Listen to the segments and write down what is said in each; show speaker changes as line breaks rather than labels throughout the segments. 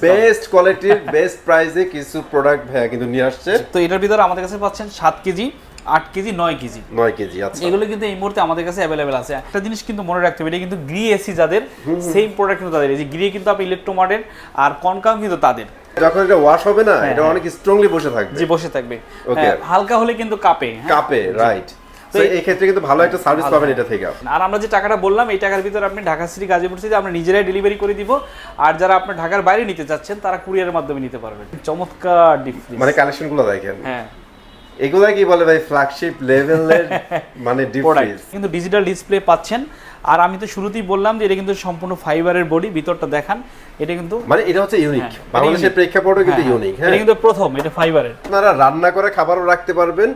Best কোয়ালিটির best প্রাইসে কিছু প্রোডাক্ট ভাইয়া কিন্তু নিয়ে আসছে।
তো এটার ভিতরে আমাদের কাছে পাচ্ছেন 7 কেজি, 8 কেজি, 9 কেজি।
9 কেজি, আচ্ছা।
এগুলো কিন্তু এই মুহূর্তে আমাদের কাছে অ্যাভেলেবেল আছে। একটা জিনিস কিন্তু মনে রাখতে হবে, এটা কিন্তু গ্রি এসি যাদের সেম প্রোডাক্ট কিন্তু তাদের। এই যে গ্রি কিন্তু আপনি ইলেকট্রোমার্টের, আর কনকাম কিন্তু তাদের।
যখন এটা ওয়াশ হবে না, এটা অনেক স্ট্রংলি বসে থাকবে।
জি, বসে থাকবে। হালকা হলে কিন্তু কাঁপে।
কাঁপে, রাইট। তো এই ক্ষেত্রে কিন্তু ভালো একটা সার্ভিস পাবেন এটা থেকে।
আর আমরা যে টাকাটা বললাম, এই টাকার ভিতরে আপনি ঢাকা সিটি গাজীপুর সিটি আমরা নিজেরাই ডেলিভারি করে দিব। আর যারা আপনি ঢাকার বাইরে নিতে চাচ্ছেন তারা কুরিয়ারের মাধ্যমে নিতে পারবেন। চমৎকার ডিপ ফ্রিজ,
মানে কালেকশনগুলো দেখেন।
হ্যাঁ,
এগুলা কি বলে ভাই, ফ্ল্যাগশিপ লেভেলের মানে ডিপ ফ্রিজ।
কিন্তু ডিজিটাল ডিসপ্লে পাচ্ছেন। আর আমি তো শুরুতেই বললাম যে এটা কিন্তু সম্পূর্ণ ফাইবারের বডি। ভিতরটা দেখান, এটা কিন্তু
মানে এটা হচ্ছে ইউনিক, বাংলাদেশের প্রেক্ষাপটে কিন্তু ইউনিক। হ্যাঁ,
এটা কিন্তু প্রথম, এটা ফাইবারের।
আপনারা রান্না করে খাবারও রাখতে পারবেন,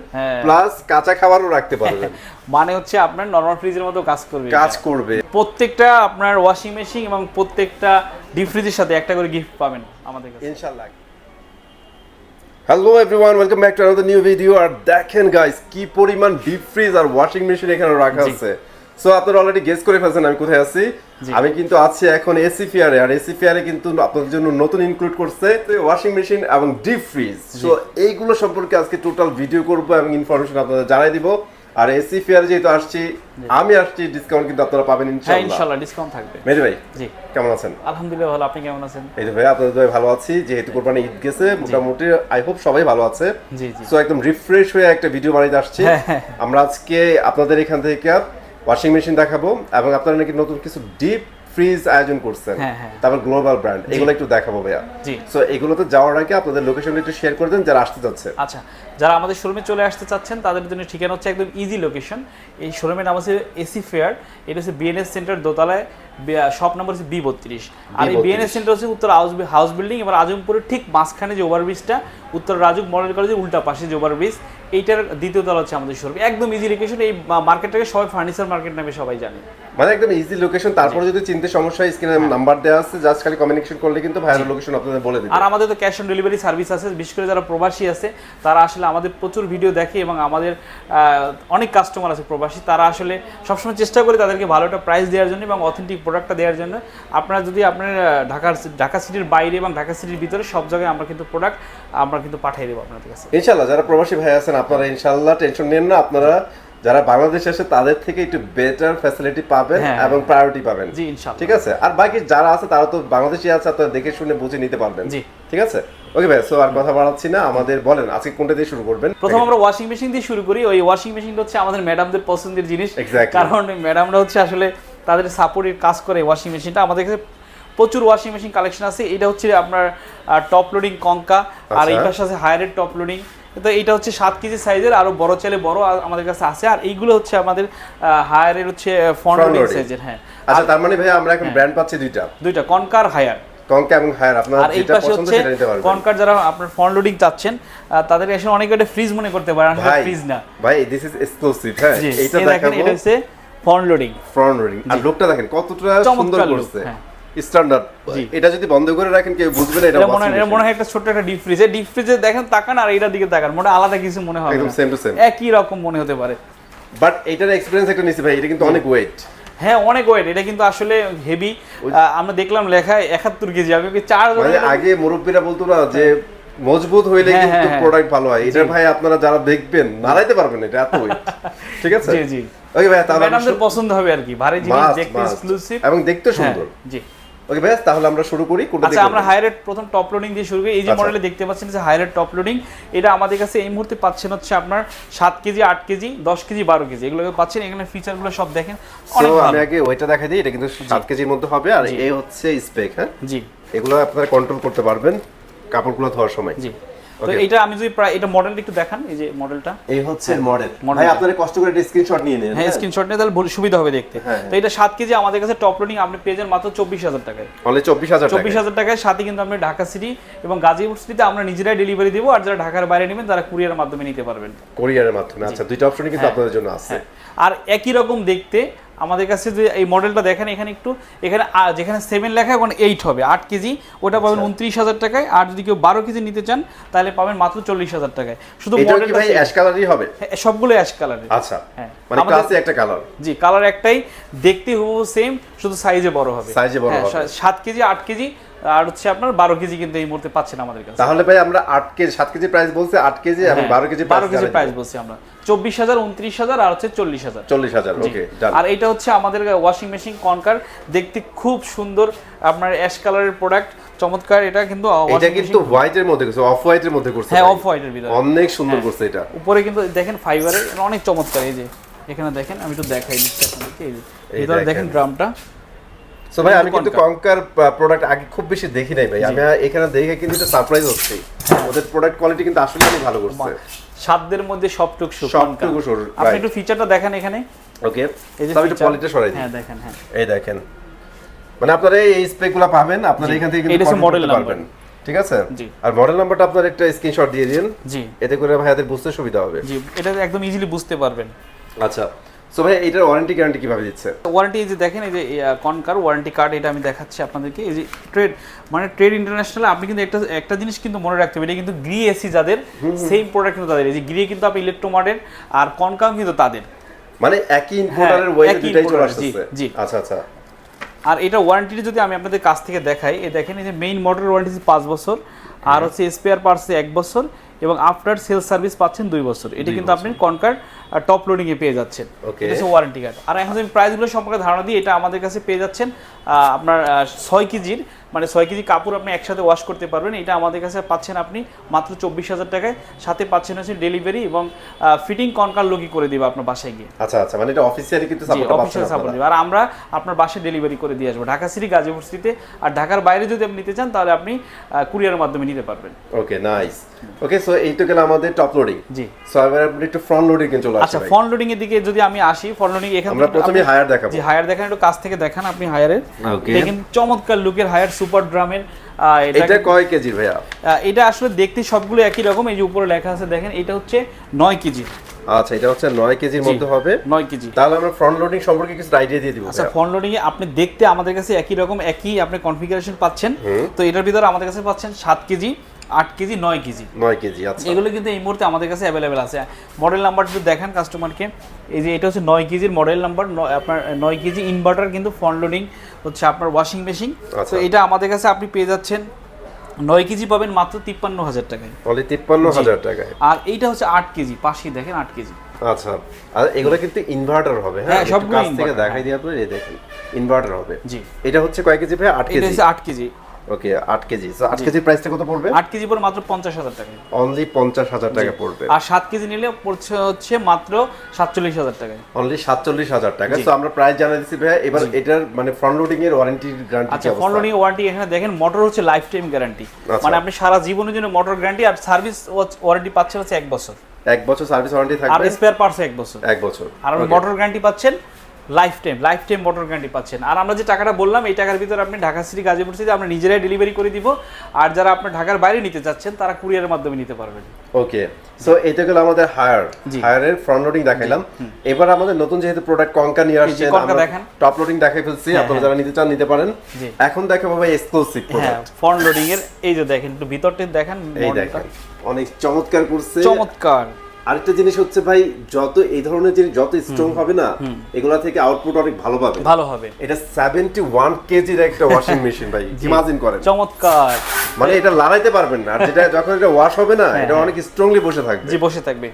প্লাস কাঁচা খাবারও রাখতে পারবেন।
মানে হচ্ছে আপনার নরমাল ফ্রিজের মতো কাজ করবে। প্রত্যেকটা আপনার ওয়াশিং মেশিন এবং প্রত্যেকটা ডিপ ফ্রিজের সাথে একটা করে গিফট পাবেন আমাদের কাছে
ইনশাআল্লাহ। Hello everyone, welcome back to another new video. আর দেখেন গাইস, কি পরিমাণ ডিপ ফ্রিজ আর ওয়াশিং মেশিন এখানে রাখা আছে। সো আপনারা অলরেডি গেস করে ফেলছেন আমি কোথায় আছি। আমি কিন্তু আছি এখন এসি ফেয়ারে। আর এসি ফেয়ারে কিন্তু আপনাদের জন্য নতুন ইনক্লুড করছে ওয়াশিং মেশিন এবং ডিপ ফ্রিজ। সো এইগুলো সম্পর্কে আজকে টোটাল ভিডিও করব এবং ইনফরমেশন আপনাদের জানাই দিব। আর এসি ফেয়ারে যেহেতু আসছি, আমি আসছি, ডিসকাউন্ট কিন্তু আপনারা পাবেন ইনশাআল্লাহ।
হ্যাঁ, ইনশাআল্লাহ ডিসকাউন্ট থাকবে।
মেহেদি ভাই,
জি
কেমন আছেন?
আলহামদুলিল্লাহ ভালো, আপনি কেমন আছেন?
এই তো ভাই, আপনাদের দোয়ায় ভালো আছি। যেহেতু কোরবানি ঈদ গেছে, মোটামুটি আই হোপ সবাই ভালো আছে।
জি জি।
সো একদম রিফ্রেশ হয়ে একটা ভিডিও বানাইতে আসছি। আমরা আজকে আপনাদের এখান থেকে ওয়াশিং মেশিন দেখাবো এবং আপনারা নাকি নতুন কিছু ডিপ ফ্রিজ আয়োজন করছেন, তারপর গ্লোবাল ব্র্যান্ড, এগুলো একটু দেখাবো ভাইয়া। সো এগুলোতে যাওয়ার আগে আপনাদের লোকেশনটা একটু শেয়ার করে দেন যারা আসতে যাচ্ছে।
আচ্ছা, যারা আমাদের শোরুমে চলে আসতে চাচ্ছেন তাদের জন্য ঠিকানা হচ্ছে একদম ইজি লোকেশন। এই শোরুমের নাম হচ্ছে এসি ফেয়ার। এটা হচ্ছে বিএনএস সেন্টার দোতলায়, শপ নাম্বার হচ্ছে B32। আর এই বিএনএস সেন্টার হচ্ছে উত্তর হাউস বিল্ডিং এবং আজমপুরের ঠিক মাঝখানে যে ওভারব্রিজটা, উত্তর রাজুক মডেল কলেজের উল্টা পাশে যে ওভারব্রিজ, এইটার দ্বিতীয় তলা হচ্ছে আমাদের শোরুম। একদম ইজি লোকেশন। এই মার্কেটটাকে সবাই ফার্নিচার মার্কেট নামে সবাই জানে,
মানে একদম ইজি লোকেশন। তারপরে যদি চিনতে সমস্যা, স্ক্রিনে নাম্বার দেওয়া আছে, জাস্ট খালি কমিউনিকেশন করলে কিন্তু ভাইরাল লোকেশন আপনাদের বলে দিবে।
আর আমাদের তো ক্যাশ অন ডেলিভারি সার্ভিস আছে। বিশেষ করে যারা প্রবাসী আছে তারা আসলে আমাদের প্রচুর ভিডিও দেখে এবং আমাদের অনেক কাস্টমার আছে প্রবাসী, তারা আসলে সবসময় চেষ্টা করে তাদেরকে ভালো একটা প্রাইস দেওয়ার জন্য এবং অথেন্টিক প্রোডাক্টটা দেওয়ার জন্য। আপনারা যদি আপনার ঢাকা সিটির বাইরে এবং ঢাকা সিটির ভিতরে সব জায়গায় আমরা কিন্তু প্রোডাক্ট আমরা কিন্তু পাঠিয়ে দেবো আপনাদের কাছে
ইনশাআল্লাহ। যারা প্রবাসী ভাই আছেন আপনারা ইনশাআল্লাহ টেনশন নেন না, আপনারা যারা বাংলাদেশে আসে তাদের থেকে একটু বেটার ফ্যাসিলিটি পাবেন এবং প্রায়োরিটি পাবেন।
জি ইনশাআল্লাহ।
ঠিক আছে। আর বাকি যারা আছে তারা তো বাংলাদেশি আছে, আপনারা দেখে শুনে বুঝে নিতে পারবেন।
জি
ঠিক আছে। ওকে ভাই, সো আর কথা বাড়াচ্ছি না, আমাদের বলেন আজকে কোনটা দিয়ে শুরু করবেন?
প্রথম আমরা ওয়াশিং মেশিন দিয়ে শুরু করি। ওই ওয়াশিং মেশিনটা হচ্ছে আমাদের ম্যাডামদের পছন্দের জিনিস, কারণ ম্যাডামরা হচ্ছে আসলে তাদের সাপোর্টের কাজ করে। ওয়াশিং মেশিনটা আমাদের কাছে প্রচুর ওয়াশিং মেশিন কালেকশন আছে। এটা হচ্ছে আপনার টপ লোডিং কঙ্কা, আর এই পাশে আছে হায়ারের টপ লোডিং। তো এইটা হচ্ছে 7 কেজি সাইজের, আরো বড় চাইলে বড় আমাদের কাছে আছে। আর এইগুলো হচ্ছে আমাদের হায়ারের হচ্ছে ফ্রন্ট লোডিং সাইজের। হ্যাঁ,
আচ্ছা, তার মানে ভাই আমরা এখন ব্র্যান্ড পাচ্ছি দুইটা
কনকার হায়ার।
কনকা এবং হায়ার, আপনারা যেটা পছন্দ সেটা নিতে পারবেন।
কনকার যারা আপনার ফ্রন্ট লোডিং চাচ্ছেন তাদের এসে অনেকে এটা ফ্রিজ মনে করতে পারেন, আসলে ফ্রিজ না
ভাই, দিস ইজ এক্সক্লুসিভ। হ্যাঁ,
এইটা দেখাবো। এটা হচ্ছে ফ্রন্ট লোডিং।
আর লুকটা দেখেন কতটা সুন্দর করছে, স্ট্যান্ডার্ড। এটা যদি বন্ধ করে রাখেন কেউ বুঝবে না এটা ওয়াশিং মেশিন।
এটা মনে হয় একটা ছোট একটা ডিপ ফ্রিজ। ডিপ ফ্রিজে দেখেন তাকান আর এইটার দিকে তাকান, মনে আলাদা কিছু মনে হয়,
একদম সেম টু সেম
একই রকম মনে হতে পারে।
বাট এটার এক্সপেরিয়েন্স একটা নিছি ভাই, এটা কিন্তু অনেক ওয়েট।
হ্যাঁ, অনেক ওয়েট। এটা কিন্তু আসলে হেভি। আমরা দেখলাম লেখায় 71 কেজি। আমি 4
মানে আগে মুরব্বিরা বলতো না যে মজবুত হইলে কিন্তু প্রোডাক্ট ভালো হয়। এটা ভাই আপনারা যারা দেখবেন নাড়াইতে পারবেন, এটা এত ওয়েট। ঠিক আছে।
জি জি।
ওকে ভাই, তাহলে
ম্যাডামদের পছন্দ হবে আর কি, ভারী জিনিস, দেখতে এক্সক্লুসিভ
এবং দেখতে সুন্দর।
জি।
ওকে ভাই, তাহলে আমরা শুরু করি কোনটা দিয়ে?
আচ্ছা, আমরা হায়ারের প্রথম টপ লোডিং দিয়ে শুরু করি। এই যে মডেলে দেখতে পাচ্ছেন যে হায়ারের টপ লোডিং, এটা আমাদের কাছে এই মুহূর্তে পাচ্ছেন হচ্ছে আপনার 7 কেজি, 8 কেজি, 10 কেজি, 12 কেজি, এগুলো পাচ্ছেন। এখানে ফিচারগুলো সব দেখেন অনেক ভালো।
আমি আগে ওইটা দেখাই দিই। এটা কিন্তু 7 কেজির মধ্যে হবে। আর এই হচ্ছে স্পেক। হ্যাঁ
জি,
এগুলো আপনারা কন্ট্রোল করতে পারবেন কাপড়গুলো ধোয়ার সময়।
জি। তো এটা আমি যদি এটা মডেলটা একটু দেখান, এই যে মডেলটা,
এই হচ্ছে মডেল। ভাই আপনারা কষ্ট করে একটা স্ক্রিনশট নিয়ে নেন।
হ্যাঁ, স্ক্রিনশট নিয়ে তাহলে সুবিধা হবে দেখতে। তো এটা 7 কেজি আমাদের কাছে টপ লোডিং আপনি পেয়ে যান মাত্র 24,000 টাকায়।
অনলি 24,000
টাকায়। সাথে কিন্তু আপনি ঢাকা সিটি এবং গাজীপুর সিটিতে আমরা নিজেরাই ডেলিভারি দেব। আর যারা ঢাকার বাইরে নেবেন তারা কুরিয়ারের মাধ্যমে নিতে পারবেন।
কুরিয়ারের মাধ্যমে। আচ্ছা, দুইটা অপশনই কিন্তু আপনাদের জন্য আছে।
আর একই রকম দেখতে আমাদের কাছে যে এই মডেলটা দেখেন, এখানে একটু এখানে যেখানে 7 লেখা ওখানে 8 হবে। 8 কেজি ওটা পাবেন 29,000 টাকায়। আর যদি কেউ 12 কেজি নিতে চান তাহলে পাবেন মাত্র 40,000 টাকায়। শুধু
মডেলটা কি ভাই অ্যাশ কালারই হবে?
সবগুলো অ্যাশ কালারের।
আচ্ছা, মানে ক্লাসে একটা কালার।
জি, কালার একটাই, দেখতে হুবহু সেম, শুধু সাইজে বড় হবে।
7 কেজি, 8 কেজি,
আর হচ্ছে আপনার 12 কেজি কিন্তু এই মুহূর্তে পাচ্ছেন আমাদের কাছে।
তাহলে ভাই আমরা 8 কেজি 7 কেজি প্রাইস বলছে, 8 কেজি এবং 12 কেজি
12 কেজি প্রাইস বলছি আমরা 24,000, 29,000 আর হচ্ছে 40,000।
40,000 ওকে ডান।
আর এটা হচ্ছে আমাদের ওয়াশিং মেশিন কনকার, দেখতে খুব সুন্দর আপনার অ্যাশ কালারের প্রোডাক্ট, চমৎকার। এটা কিন্তু
হোয়াইটের মধ্যে করছে, অফ হোয়াইটের মধ্যে করছে।
হ্যাঁ, অফ হোয়াইটের ভিতরে
অনেক সুন্দর করছে এটা।
উপরে কিন্তু দেখেন ফাইবারের, অনেক চমৎকার। এই যে এখানে দেখেন, আমি একটু দেখাই দিচ্ছি আপনাদেরকে। এই যে ভিতরে দেখেন ড্রামটা।
সো ভাই আমি কিন্তু কনকার প্রোডাক্ট আগে খুব বেশি দেখি নাই ভাই, আমি এখানে দেখে কিন্তু এটা সারপ্রাইজ হচ্ছি। ওদের প্রোডাক্ট কোয়ালিটি কিন্তু আসলে অনেক ভালো করছে।
সাধ্যের মধ্যে সবটুকু সুখ। আপনি একটু ফিচারটা দেখেন এখানে।
ওকে, আমি একটু কোয়ালিটি সরাই দিই।
হ্যাঁ দেখেন, হ্যাঁ
এই দেখেন, মানে আপনারা এই স্পেকগুলো পাবেন, আপনারা এখান থেকে কিন্তু
মডেল
পাবেন, ঠিক আছে? আর মডেল নাম্বারটা আপনারা একটা স্ক্রিনশট দিয়ে দিন,
জি,
এতে করে ভাইয়াদের বুঝতে সুবিধা হবে।
জি, এটা একদম ইজিলি বুঝতে পারবেন।
আচ্ছা, সো ভাই এটার ওয়ারেন্টি গ্যারান্টি কিভাবে দিচ্ছে?
ওয়ারেন্টি এই যে দেখেন, এই যে কনকার ওয়ারেন্টি কার্ড, এটা আমি দেখাচ্ছি আপনাদেরকে। এই যে ট্রেড ইন্টারন্যাশনাল, আপনি কিন্তু একটা জিনিস কিন্তু মনে রাখতে হবে, এটা কিন্তু গ্রি এসি যাদের সেম প্রোডাক্ট কিন্তু তাদের। এই যে গ্রি কিন্তু আপনি ইলেকট্রোমার্টের, আর কনকাম কিন্তু তাদের,
মানে একই ইম্পোর্টারের ওয়েতে দুটাই চলে আসছে।
জি,
আচ্ছা আচ্ছা।
আর এটা ওয়ারেন্টিটা যদি আমি আপনাদের কাছ থেকে দেখাই, এই দেখেন, এই যে মেইন মোটর ওয়ারেন্টি 5 বছর, আর হচ্ছে স্পেয়ার পার্টসে 1 বছর, এবং আফটার সেল সার্ভিস পাচ্ছেন 2 বছর। এটা কিন্তু আপনি কনকার টপ লোডিং এ পেয়ে যাচ্ছেন। এটা হচ্ছে ওয়ারেন্টি কার্ড। আর এখন আমি প্রাইসগুলো সম্পর্কে ধারণা দিই, এটা আমাদের কাছে পেয়ে যাচ্ছেন আপনার 6 কেজির, মানে 6 কেজি কাপড় আপনি একসাথে ওয়াশ করতে পারবেন। এটা আমাদের কাছে পাচ্ছেন আপনি মাত্র 24,000 টাকায়। সাথে পাচ্ছেন হচ্ছে ডেলিভারি এবং ফিটিং কনকার লোকই করে দিবে আপনার বাসায় গিয়ে।
আচ্ছা আচ্ছা, মানে এটা অফিসিয়ালি কিন্তু সাপোর্ট
দিবে। আর আমরা আপনার বাসায় ডেলিভারি করে দিয়ে আসবো ঢাকা সিটি, গাজীপুর সিটিতে। আর ঢাকার বাইরে যদি আপনি নিতে চান, তাহলে আপনি কুরিয়ারের মাধ্যমে নিতে পারবেন।
ওকে, নাইস। ওকে, সো এই তো গেল আমাদের টপ লোডিং।
জি,
সো এবার আপনি একটু ফ্রন্ট লোডিং এ চলে আসুন।
আচ্ছা, ফ্রন্ট লোডিং এর দিকে যদি আমি আসি, ফ্রন্ট লোডিং এখানে
আমরা প্রথমে হায়ার দেখাবো।
জি, হায়ার দেখেন, একটু কাছ থেকে দেখান আপনি হায়ারের। দেখেন চমৎকার লুকের হায়ার, সুপার ড্রামের।
এটা কয় কেজি ভাইয়া?
এটা আসলে দেখতে সবগুলো একই রকম। এই যে উপরে লেখা আছে দেখেন, এটা হচ্ছে 9 কেজি।
আচ্ছা, এটা হচ্ছে 9 কেজির মধ্যে হবে।
9 কেজি।
তাহলে আমরা ফ্রন্ট লোডিং সম্পর্কে কিছু আইডিয়া দিয়ে দিব।
আচ্ছা, ফ্রন্ট লোডিং এ আপনি দেখতে আমাদের কাছে একই রকম, একই আপনি কনফিগারেশন পাচ্ছেন। তো এটার ভিতরে আমাদের কাছে পাচ্ছেন 7 কেজি, 8 কেজি, 9 কেজি।
9 কেজি, আচ্ছা।
এগুলো কিন্তু এই মুহূর্তে আমাদের কাছে অ্যাভেলেবেল আছে। মডেল নাম্বার যদি দেখেন কাস্টমারকে, এই যে এটা হচ্ছে 9 কেজির মডেল নাম্বার, আপনার 9 কেজি ইনভার্টার কিন্তু ফ্রন্ট লোডিং হচ্ছে আপনার ওয়াশিং মেশিন। তো এটা আমাদের কাছে আপনি পেয়ে যাচ্ছেন 9 কেজি পাবেন মাত্র 53,000 টাকায়।
অনলি 53,000 টাকায়।
আর এইটা হচ্ছে 8 কেজি, পাশেই দেখেন 8 কেজি।
আচ্ছা, আর এগুলো কিন্তু ইনভার্টার হবে। হ্যাঁ, সবগুলো কাছ থেকে দেখাই দিই আপনাদের, এই দেখেন ইনভার্টার হবে।
জি,
এটা হচ্ছে কয় কেজি ভাই? 8 কেজি।
এটা হচ্ছে 8 কেজি।
ওকে, 8 কেজি। সো 8 কেজির প্রাইসটা কত পড়বে?
8 কেজি পড়বে মাত্র 50,000 টাকায়।
অনলি 50,000 টাকা পড়বে।
আর 7 কেজি নিলে পড়ছে হচ্ছে মাত্র 47,000 টাকায়।
অনলি 47,000 টাকা। সো আমরা প্রাইস জানা দিছি ভাই। এবার এটার মানে ফ্রন্ট লোডিং এর ওয়ারেন্টি গ্যারান্টি।
আচ্ছা, ফ্রন্ট লোডিং ওয়ারেন্টি এখানে দেখেন, মোটর হচ্ছে লাইফ টাইম গ্যারান্টি, মানে আপনি সারা জীবনের জন্য মোটর গ্যারান্টি। আর সার্ভিস ওয়ারেন্টি পাচ্ছেন হচ্ছে 1 বছর।
1 বছর সার্ভিস ওয়ারেন্টি থাকবে।
আর স্পেয়ার পার্টস 1 বছর।
1 বছর।
আর মোটর গ্যারান্টি পাচ্ছেন লাইফ টাইম মোটর গ্যারান্টি পাচ্ছেন। আর আমরা যে টাকাটা বললাম, এই টাকার ভিতরে আপনি ঢাকা সিটি, গাজীপুর সিটি আমরা নিজেরাই ডেলিভারি করে দিব। আর যারা আপনি ঢাকার বাইরে নিতে চাচ্ছেন, তারা কুরিয়ারের মাধ্যমে নিতে পারবেন।
ওকে, সো এটা গেল আমাদের হায়ারের ফ্রন্ট লোডিং দেখাইলাম। এবার আমাদের নতুন যেহেতু প্রোডাক্ট কনকা নিয়ে আসছে, আমরা টপ লোডিং দেখাই ফেলছি। আপনারা যারা নিতে চান নিতে পারেন। এখন দেখাবো ভাই এক্সক্লুসিভ প্রোডাক্ট
ফ্রন্ট লোডিং এর। এই যে দেখেন, একটু ভিতরটা দেখেন,
এই দেখেন অনেক চমৎকার করছে,
চমৎকার।
আরেকটা জিনিস হচ্ছে ভাই, যত এই ধরনের জিনিস যত স্ট্রং হবে না, এগুলা থেকে আউটপুট অনেক ভালো হবে। এটা 71 কেজির একটা ওয়াশিং মেশিন ভাই, ইমাজিন করেন।
চমৎকার,
মানে এটা লড়াইতে পারবেন না। আর যেটা যখন এটা ওয়াশ হবে না, এটা অনেক স্ট্রংলি বসে থাকবে।
জি, বসে থাকবে।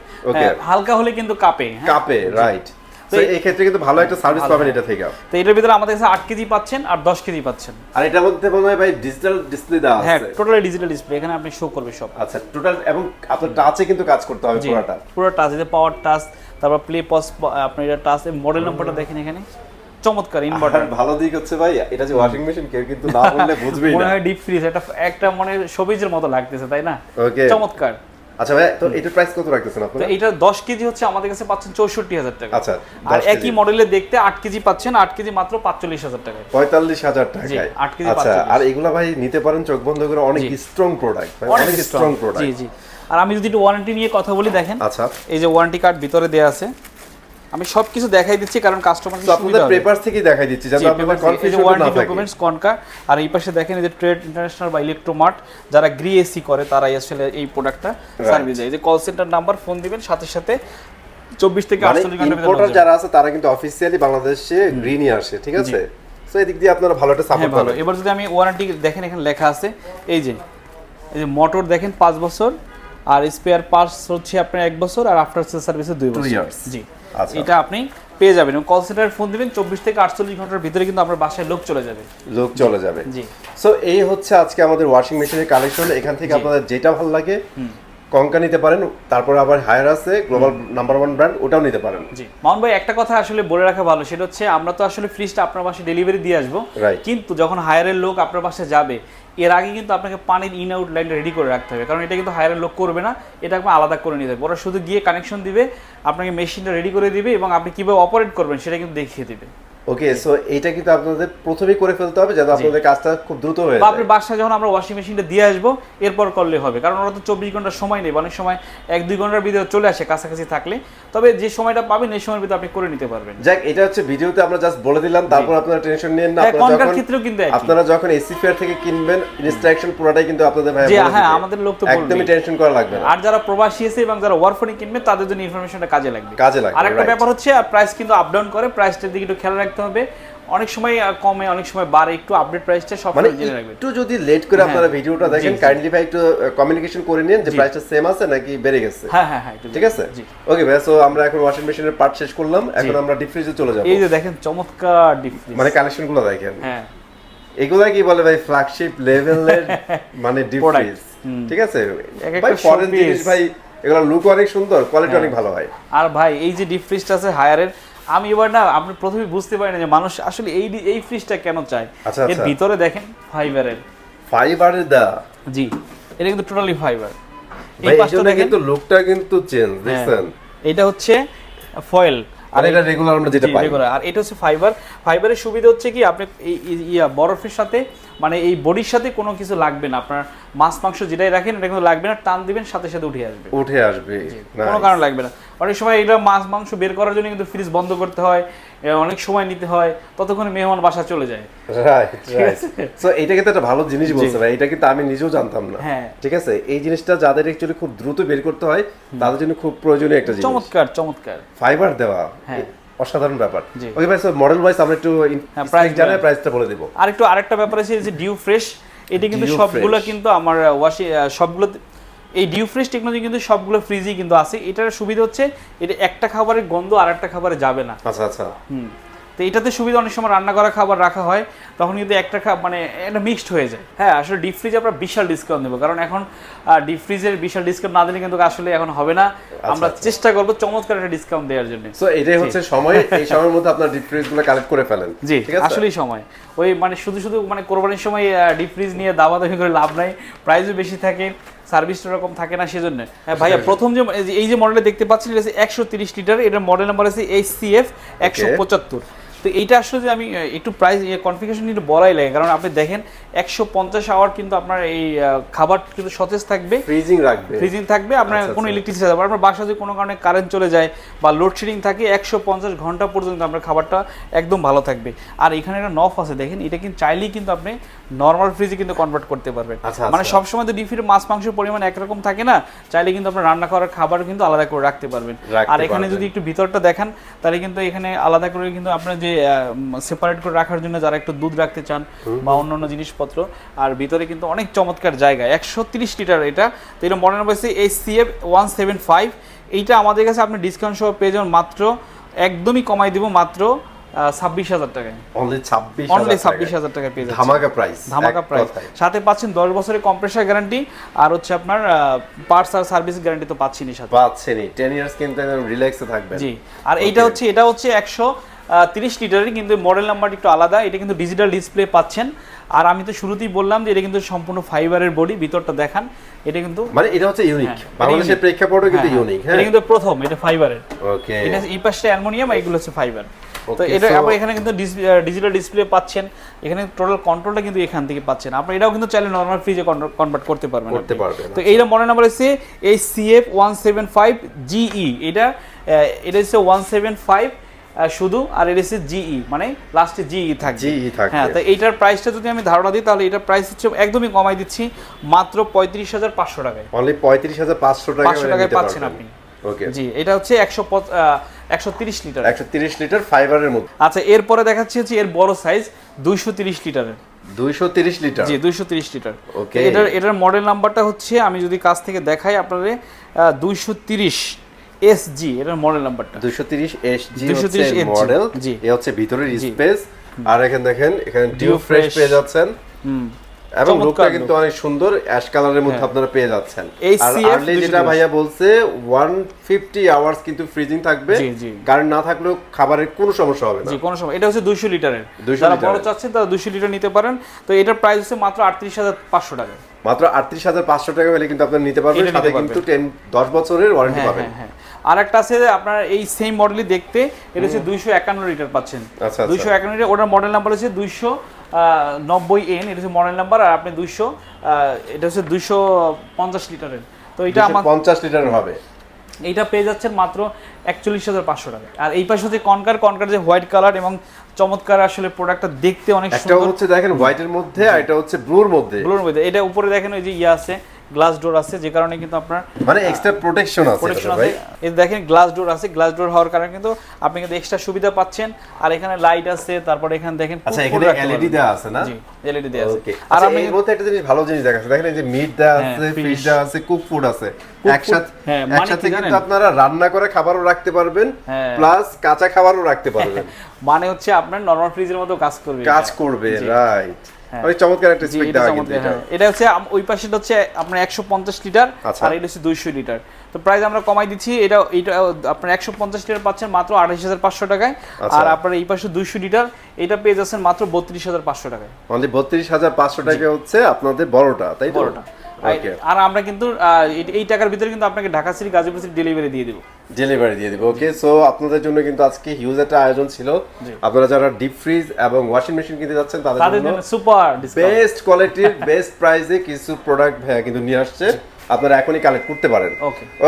হালকা হলে কিন্তু কাঁপে,
রাইট। তো এই ক্ষেত্রে কিন্তু ভালো একটা সার্ভিস পাবেন এটা থেকে।
তো এটার ভিতরে আমাদের কাছে 8 কেজি পাচ্ছেন আর 10 কেজি পাচ্ছেন।
আর এটার মধ্যে মনে হয় ভাই ডিজিটাল ডিসপ্লে দেওয়া আছে।
হ্যাঁ, টোটালি ডিজিটাল ডিসপ্লে, এখানে আপনি শো করবে সব।
আচ্ছা, টোটাল এবং আপনার টাচে কিন্তু কাজ করতে হবে পুরোটা।
পুরো টাচ, এই যে পাওয়ার টাচ, তারপর প্লে পজ, আপনার এটা টাচ। মডেল নাম্বারটা দেখেন এখানে, চমৎকার ইনভার্টার।
ভালো দিক হচ্ছে ভাই, এটা যে ওয়াশিং মেশিন কেউ কিন্তু না বললে বুঝবেই না।
মনে হয় ডিপ ফ্রিজ, একটা মানে সবিজের মতো লাগতেছে, তাই না?
ওকে,
চমৎকার।
আচ্ছা ভাই, তো এটার প্রাইস কত রাখতেছেন আপনারা?
তো এটা 10 কেজি হচ্ছে আমাদের কাছে পাচ্ছেন 64,000 টাকা।
আচ্ছা,
আর একই মডেলে দেখতে 8 কেজি পাচ্ছেন, 8 কেজি মাত্র 45,000 টাকায়।
45,000 টাকায়।
8 কেজি।
আচ্ছা, আর এগুলা ভাই নিতে পারেন চোখ বন্ধ করে, অনেক স্ট্রং প্রোডাক্ট, অনেক স্ট্রং প্রোডাক্ট।
জি জি। আর আমি যদি একটু ওয়ারেন্টি নিয়ে কথা বলি, দেখেন
আচ্ছা,
এই যে ওয়ারেন্টি কার্ড ভিতরে দেয়া আছে। আমি সবকিছু দেখাই দিচ্ছি কারণ কাস্টমার
তো আপনাদের পেপারস থেকে দেখাই দিচ্ছি যাতে আপনাদের কনফিউশন না থাকে।
Documents concha. আর এই পাশে দেখেন, এই যে ট্রেড ইন্টারন্যাশনাল বা ইলেকট্রোমার্ট, যারা গ্রি এসি করে তারাই আসলে এই প্রোডাক্টটা সার্ভিস দেয়। এই যে কল সেন্টার নাম্বার, ফোন দিবেন, সাথে সাথে 24 থেকে 48 ঘন্টার ভিতরে
ইম্পোর্টার যারা আছে তারা কিন্তু অফিশিয়ালি বাংলাদেশে গ্রি নিয়ে আসে, ঠিক আছে? সো এদিক দিয়ে আপনারা ভালো একটা সাপোর্ট
ভালো।
পাবেন।
এবার যদি আমি ওয়ারেন্টি দেখেন, এখানে লেখা আছে এই যে মোটর দেখেন 5 বছর, আর স্পেয়ার পার্টস হচ্ছে আপনার 1 বছর, আর আফটার সেল সার্ভিসে 2 বছর। জি,
আচ্ছা,
এটা আপনি পেয়ে যাবেন। এবং কল সেন্টারে ফোন দিবেন 24 থেকে 48 ঘন্টার ভিতরে কিন্তু আপনার বাসায় লোক চলে যাবে।
জি। সো এই হচ্ছে আজকে আমাদের ওয়াশিং মেশিনের কালেকশন। এখান থেকে আপনাদের যেটা ভালো লাগে কঙ্কা নিতে পারেন, তারপর আবার হায়ার আছে গ্লোবাল নাম্বার 1 ব্র্যান্ড, ওটাও নিতে পারেন।
জি মামুন ভাই, একটা কথা আসলে বলে রাখা ভালো, সেটা হচ্ছে আমরা তো আসলে ফ্রিজটা আপনার বাসায় ডেলিভারি দিয়ে আসবো, কিন্তু যখন হায়ারের লোক আপনার বাসায় যাবে এর আগে কিন্তু আপনাকে পানির ইন আউট লাইনটা রেডি করে রাখতে হবে, কারণ এটা কিন্তু হায়ারের লোক করবে না, এটা আপনার আলাদা করে নিতে হবে। ওরা শুধু গিয়ে কানেকশন দিবে, আপনাকে মেশিনটা রেডি করে দিবে এবং আপনি কিভাবে অপারেট করবেন সেটা কিন্তু দেখিয়ে দিবে।
ওকে, সো এইটা কিন্তু আপনাদের প্রথমেই করে ফেলতে হবে যাতে আপনাদের কাজটা খুব দ্রুত হয়ে যায়।
বা আপনি বাসায় যখন আমরা ওয়াশিং মেশিনটা দিয়ে আসবো এরপর করলে হবে, কারণ ওরা তো 24 ঘন্টার সময় নেই, অনেক সময় 1-2 ঘন্টার ভিতরে চলে আসে কাছাকাছি থাকলে, তবে যে সময়টা পাবেন এই সময়ের ভিতরে আপনি করে নিতে পারবেন।
যাক, এটা হচ্ছে ভিডিওতে আমরা জাস্ট বলে দিলাম, তারপর আপনারা টেনশন নিয়েন না। আপনারা যখন এসি ফেয়ার থেকে কিনবেন ইনস্ট্রাকশন পুরোটাই কিন্তু আপনাদের ভাই বলে দিবে।
আমাদের লোক তো
একদমই টেনশন করা লাগবে না।
আর যারা প্রবাসী আছে এবং যারা ওয়ারফোনে কিনবে তাদের জন্য ইনফরমেশনটা কাজে লাগবে। আরেকটা ব্যাপার হচ্ছে প্রাইস কিন্তু আপ ডাউন করে, প্রাইসটার দিকে একটু খেয়াল রাখতে হবে, অনেক সময় কমে অনেক সময় বাড়ে, একটু আপডেট প্রাইসটা সব
মানে একটু যদি লেট করে আপনারা ভিডিওটা দেখেন, কাইন্ডলি ভাই একটু কমিউনিকেশন করে নিন যে প্রাইসটা সেম আছে নাকি বেড়ে গেছে।
হ্যাঁ
ঠিক আছে। ওকে ভাই, সো আমরা এখন ওয়াশিং মেশিনের পার্ট শেষ করলাম, এখন আমরা ডিপ ফ্রিজে চলে যাব।
এই যে দেখেন চমৎকার ডিপ ফ্রিজ,
মানে কালেকশনগুলো দেখেন। হ্যাঁ, এগুলা কি বলে ভাই, ফ্ল্যাগশিপ লেভেলের মানে ডিপ ফ্রিজ। ঠিক আছে ভাই, ফরেন জিনিস ভাই, এগুলা লুক অনেক সুন্দর, কোয়ালিটি অনেক ভালো হয়।
আর ভাই এই যে ডিপ ফ্রিজটা আছে হায়ারের, আমি এবার না আপনি প্রথমে বুঝতে পারেন যে মানুষ আসলে এই ফ্রিজটা কেন চায়। এর ভিতরে দেখেন ফাইবারের দা। জি, এটা কিন্তু টোটালি ফাইবার।
এই পাশটা দেখেন কিন্তু লুকটা কিন্তু চেঞ্জ, দেখছেন?
এটা হচ্ছে ফয়েল,
আর এটা রেগুলার আমরা যেটা পাই।
আর এটা হচ্ছে ফাইবারের সুবিধা হচ্ছে কি আপনি এই বরফের সাথে মানে এই বডির সাথে কোনো কিছু লাগবে না, আপনার মাছ মাংস যেটাই রাখেন এটা কিন্তু লাগবে না, টান দিবেন সাথে সাথে উঠে আসবে, কোনো কারণ লাগবে না। অনেক সময় এটা মাছ মাংস বের করার জন্য কিন্তু ফ্রিজ বন্ধ করতে হয়, অনেক সময় নিতে হয়, ততক্ষণে মেহমান বাসা চলে যায়।
রাইট। সো এটা কিন্তু একটা ভালো জিনিস বলছে ভাই, এটা কিন্তু আমি নিজেও জানতাম না। ঠিক আছে, এই জিনিসটা যাদের অ্যাকচুয়ালি খুব দ্রুত বের করতে হয় তাদের জন্য খুব প্রয়োজনীয় একটা জিনিস।
চমৎকার
ফাইবার দেওয়া, অসাধারণ ব্যাপার। ওকে ভাই, সো মডেল ওয়াইজ আমরা একটু প্রাইস জানাই, প্রাইসটা বলে দেব।
আরেকটা ব্যাপার আছে যে ডিউ ফ্রেশ, এটা কিন্তু সবগুলো কিন্তু আমার সবগুলো এই ডিউ ফ্রেশ টেকনোলজি কিন্তু সবগুলো ফ্রিজই কিন্তু আছে। এটার সুবিধা হচ্ছে এটা একটা খাবারের গন্ধ আরেকটা খাবারে যাবে না।
আচ্ছা।
তো এটাতে সুবিধা, অনেক সময় রান্না করা খাবার রাখা হয় তখন কিন্তু একটা মানে এটা মিক্সড হয়ে যায়। হ্যাঁ, আসলে ডিপ ফ্রিজে আমরা বিশাল ডিসকাউন্ট দেবো, কারণ এখন ডিপ ফ্রিজের বিশাল ডিসকাউন্ট না দিলে কিন্তু আসলে এখন হবে না। আমরা চেষ্টা করবো চমৎকার একটা ডিসকাউন্ট দেওয়ার জন্য।
সো এটাই হচ্ছে সময়, এই সময়ের মধ্যে আপনার ডিপ ফ্রিজগুলো কালেক্ট করে ফেলেন।
জি, আসলেই সময়। ওই মানে শুধু মানে কোরবানির সময় ডিপ ফ্রিজ নিয়ে দামাদামি করে লাভ নাই, প্রাইসও বেশি থাকে, সার্ভিসটা এরকম থাকে না, সেজন্য। ভাইয়া প্রথম যে এই যে মডেলটা দেখতে পাচ্ছেন এটা হচ্ছে 130 লিটার, এটার মডেল নাম্বার আছে HCF 175। তো এইটা আসলে যে আমি একটু প্রাইস কনফিগারেশন নিয়ে বলাই লাগে, কারণ আপনি দেখেন 150 আওয়ার কিন্তু আপনার এই খাবার কিন্তু সতেজ থাকবে, ফ্রিজিং থাকবে, আপনার কোনো ইলেকট্রিসিটি যাবে, আপনার বাসা যদি কোনো কারণে কারেন্ট চলে যায় বা লোডশেডিং থাকে 150 ঘন্টা পর্যন্ত আপনার খাবারটা একদম ভালো থাকবে। আর এখানে একটা নফ আছে দেখেন, এটা কিন্তু চাইলেই কিন্তু আপনি নর্মাল ফ্রিজে কিন্তু কনভার্ট করতে পারবেন। মানে সবসময় তো ডিপ ফ্রিজে মাছ মাংসের পরিমাণ একরকম থাকে না, চাইলে কিন্তু আপনার রান্না করার খাবার কিন্তু আলাদা করে রাখতে পারবেন। আর এখানে যদি একটু ভিতরটা দেখান তাহলে কিন্তু এখানে আলাদা করে কিন্তু আপনার যে সেপারেট করে রাখার জন্য যারা একটু দুধ রাখতে চান বা অন্যান্য জিনিসপত্র, আর ভিতরে কিন্তু অনেক চমৎকার জায়গা। 130 লিটার এটা। তো এটা মডেল নাম্বার হচ্ছে HCF 175। এইটা আমাদের কাছে আপনি ডিসকাউন্ট সহ পেয়ে যাবেন মাত্র, একদমই কমাই দিব, মাত্র 26,000 টাকায়। অনলি 26,000 টাকায় পেয়ে যাচ্ছেন। ধামাকা প্রাইস। সাথে পাচ্ছেন 10 বছরের কম্প্রেসার গ্যারান্টি, আর হচ্ছে আপনার পার্টস আর সার্ভিস গ্যারান্টি তো পাচ্ছেনই সাথে।
10 ইয়ার্স কিন্তু রিল্যাক্সে থাকবেন।
জি, আর এটা হচ্ছে 130 লিটারের, কিন্তু মডেল নাম্বারটা একটু আলাদা। এটা কিন্তু ডিজিটাল ডিসপ্লে পাচ্ছেন, আর আমি তো শুরুতেই বললাম যে এটা কিন্তু সম্পূর্ণ ফাইবারের বডি, ভিতরটা দেখান, এটা কিন্তু
মানে এটা হচ্ছে ইউনিক, বাংলাদেশের প্রেক্ষাপটে কিন্তু ইউনিক।
হ্যাঁ, এটা কিন্তু প্রথম, এটা ফাইবারের।
ওকে,
এটা এই পাশে অ্যালুমিনিয়াম, এগুলো হচ্ছে ফাইবার। তো এটা আপনি এখানে কিন্তু ডিজিটাল ডিসপ্লে পাচ্ছেন, এখানে টোটাল কন্ট্রোলটা কিন্তু এখান থেকে পাচ্ছেন। আপনি এটাও কিন্তু চাইলে নরমাল ফ্রিজে কনভার্ট করতে পারবেন। তো এইটা মডেল নাম্বার হচ্ছে HCF 175 GE। এটা হচ্ছে 175 শুধু, আর এটা হচ্ছে GE, মানে লাস্টে GE থাকবে। হ্যাঁ, তো এইটার প্রাইসটা যদি আমি ধারণা দিই তাহলে এটার প্রাইস হচ্ছে একদমই কমাই দিচ্ছি মাত্র 35,500 টাকায়।
অনলি 35,500 টাকায়
পাচ্ছেন আপনি।
ওকে
জি এটা হচ্ছে 130 লিটার
130 লিটার ফাইবারের মধ্যে।
আচ্ছা এরপরে দেখাচ্ছি হচ্ছে এর বড় সাইজ 230 লিটারের।
230 লিটার,
জি 230 লিটার।
ওকে।
এটার মডেল নাম্বারটা হচ্ছে আমি যদি কাছ থেকে দেখাই আপনাদের 230 এসজি এটার মডেল নাম্বারটা।
230 এসজি
230
হচ্ছে
SG
মডেল।
জি।
এই হচ্ছে ভিতরের স্পেস, আর এখানে দেখেন এখানে ডিউ ফ্রেশ পেয়ে যাচ্ছেন। এবং লুকটা কিন্তু অনেক সুন্দর অ্যাশ কালারের মধ্যে আপনারা পেয়ে যাচ্ছেন। আর আর্লি যেটা ভাইয়া বলছে 150 আওয়ার্স কিন্তু ফ্রিজিং থাকবে, কারেন্ট না থাকলেও খাবারের কোনো সমস্যা হবে না।
জি কোনো সমস্যা। এটা হচ্ছে 200 লিটারের, যারা বড় চাচ্ছেন তারা 200 লিটার নিতে পারেন। তো এটার প্রাইস হচ্ছে মাত্র 38500 টাকা।
মাত্র 38500 টাকা হলে কিন্তু আপনারা নিতে পারবেন, সাথে কিন্তু 10 বছরের ওয়ারেন্টি পাবেন।
হ্যাঁ আরেকটা আছে আপনার এই সেম মডেলই দেখতে, এটা হচ্ছে 251 লিটার পাচ্ছেন। 251 লিটার, ওটার মডেল নাম্বার হচ্ছে 290N, এটা হচ্ছে মডেল নাম্বার। আর আপনি 200 এটা হচ্ছে 250 লিটারের। তো এটা আমার
50 লিটারের হবে।
এইটা পেয়ে যাচ্ছেন মাত্র 41500 টাকা। আর এই পাশে হচ্ছে কনকার যে হোয়াইট কালার এবং চমৎকার আসলে প্রোডাক্টটা দেখতে অনেক সুন্দর।
একটা হচ্ছে দেখেন হোয়াইটের মধ্যে, আর এটা হচ্ছে ব্লুর মধ্যে।
এটা উপরে দেখেন ওই যে আছে গ্লাস ডোর আছে, যে কারণে কিন্তু আপনার
মানে এক্সট্রা প্রোটেকশন আছে ভাই।
এই দেখেন গ্লাস ডোর আছে, গ্লাস ডোর হওয়ার কারণে কিন্তু আপনি কিন্তু এক্সট্রা সুবিধা পাচ্ছেন। আর এখানে লাইট আছে, তারপর এখানে দেখেন
আচ্ছা এখানে এলইডি দেওয়া আছে না?
জি এলইডি দেওয়া আছে।
আর আমি এর মধ্যে একটা জিনিস ভালো জিনিস দেখাচ্ছি, দেখেন এই যে মিট দেওয়া আছে, ফিশ দেওয়া আছে, কুক ফুড আছে। একসাথে কিন্তু আপনারা রান্না করে খাবারও রাখতে পারবেন, প্লাস কাঁচা খাবারও রাখতে পারবেন।
মানে হচ্ছে আপনার নরমাল ফ্রিজের মতো কাজ করবে,
রাইট। অনেক চমৎকার একটা স্পেক দেওয়া কিন্তু
এটা হচ্ছে ওই পাশেটা হচ্ছে আপনার 150 লিটার, আর এটা হচ্ছে 200 লিটার। তো প্রাইস আমরা কমাই দিচ্ছি, এটা আপনার 150 লিটার পাচ্ছেন মাত্র 28500 টাকায়। আর আপনার এই পাশে 200 লিটার এটা পেয়ে যাচ্ছেন মাত্র 32500 টাকায়।
মানে 32500 টাকা হচ্ছে আপনাদের বড়টা, তাই তো?
আর আমরা কিন্তু এই টাকার ভিতরে কিন্তু আপনাকে Dhaka city Gazipur city delivery দিয়ে দেব।
ওকে। সো আপনাদের জন্য কিন্তু আজকে হিউজ একটা আয়োজন ছিল। আপনারা যারা ডিপ ফ্রিজ এবং ওয়াশিং মেশিন কিনতে যাচ্ছেন তাদের জন্য
সুপার
বেস্ট কোয়ালিটির বেস্ট প্রাইসে কিছু প্রোডাক্ট ভাইয়া কিন্তু নিয়ে আসছে, আপনারা এখনই কালেক্ট করতে পারেন।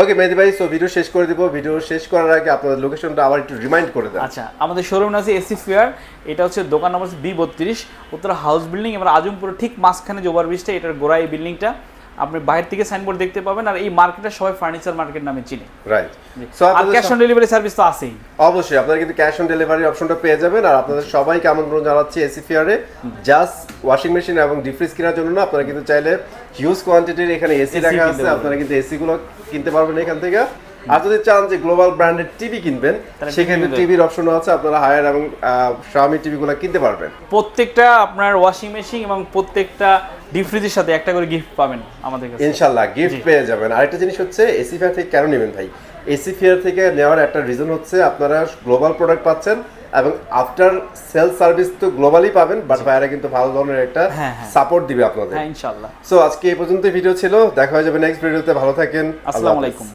ওকে মেহেদী ভাই, সো ভিডিও শেষ করে দিব। ভিডিও শেষ করার আগে আপনাদের লোকেশনটা আবার একটু রিমাইন্ড করে দেন।
আচ্ছা আমাদের শোরুম আছে এসি ফেয়ার, এটা হচ্ছে দোকান নম্বর B32 উত্তরা হাউস বিল্ডিং, এবং আজমপুরের ঠিক মাঝখানে যে ওভারব্রিজটা, এটার গোড়া এই বিল্ডিংটা। আপনি বাইরে থেকে সাইনবোর্ড দেখতে পাবেন। আর এই মার্কেটটা সবাই ফার্নিচার মার্কেট নামে চিনে, রাইট? সো আপনাদের ক্যাশ অন ডেলিভারি সার্ভিস তো আছেই,
অবশ্যই আপনারা কিন্তু ক্যাশ অন ডেলিভারি অপশনটা পেয়ে যাবেন। আর আপনাদের সবাইকে আমন্ত্রণ জানাচ্ছি এসি ফেয়ারে। জাস্ট ওয়াশিং মেশিন এবং ডিপ ফ্রিজ কেনার জন্য না, আপনারা কিন্তু চাইলে হিউজ কোয়ান্টিটির এখানে এসি রাখা আছে, আপনারা কিন্তু এসি গুলো কিনতে পারবেন এখান থেকে। আর যদি চান যে গ্লোবাল ব্র্যান্ডের টিভি কিনবেন, সেখানে টিভির অপশনও আছে, আপনারা হায়ার এবং Xiaomi টিভিগুলো কিনতে পারবেন।
প্রত্যেকটা আপনার ওয়াশিং মেশিন এবং প্রত্যেকটা ডিপ ফ্রিজের সাথে একটা করে গিফট পাবেন আমাদের কাছে,
ইনশাআল্লাহ গিফট পেয়ে যাবেন। আরেকটা জিনিস হচ্ছে এসি ফেয়ার থেকে কেন নেবেন ভাই? এসি ফেয়ার থেকে নেওয়ার একটা রিজন হচ্ছে আপনারা গ্লোবাল প্রোডাক্ট পাচ্ছেন, এবং আফটার সেল সার্ভিস তো গ্লোবালি পাবেন, বাট ভাইরা কিন্তু ভালো ধরনের একটা সাপোর্ট দিবে আপনাদের,
ইনশাআল্লাহ।
সো আজকে এই পর্যন্ত ভিডিও ছিল, দেখা হয়ে যাবে নেক্সট ভিডিওতে। ভালো থাকেন,
আসসালামু আলাইকুম।